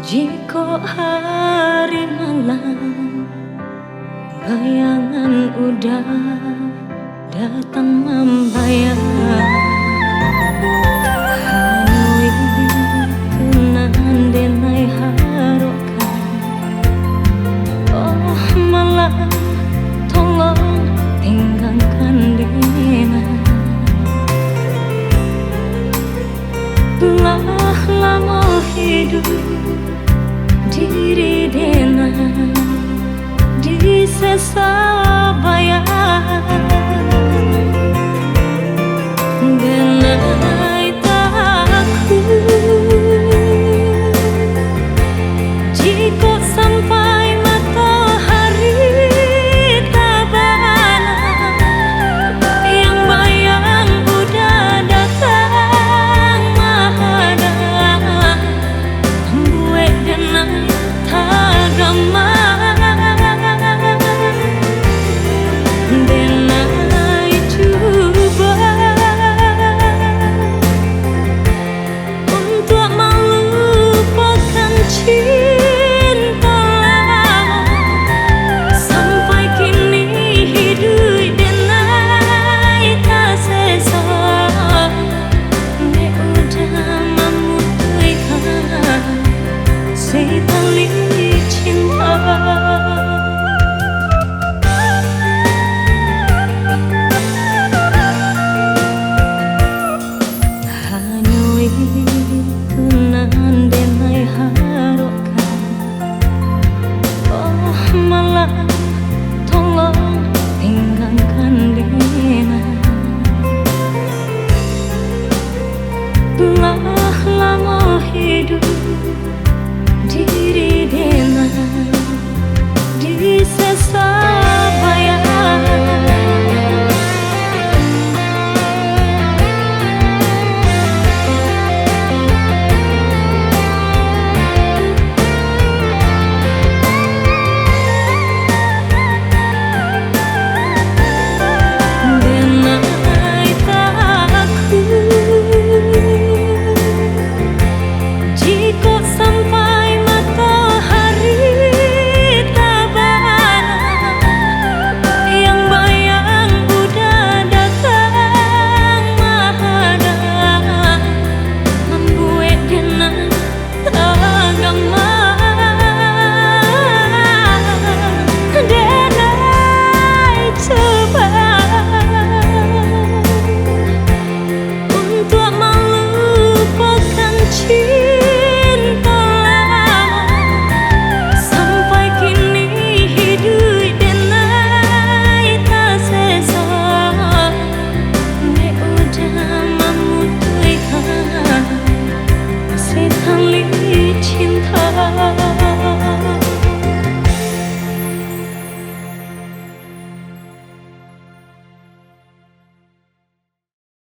Jika hari malam bayangan udah datang membayang, hanui tenan denai harokan. Oh malah tolong tinggalkan dena, lah lama hidup diri dena di sesabaya denai takut jika sampai matahari tabana yang bayang udah datang mahada buat denai tagama denai coba untuk melupakan cinta lama sampai kini hidup denai tak sesat ne udah memutuskan si tali cinta. Tenan denai harokan. Oh malah tolong tinggalkan dena, lah lama hidup diri dena di sesabaya. Untuk melupakan cinta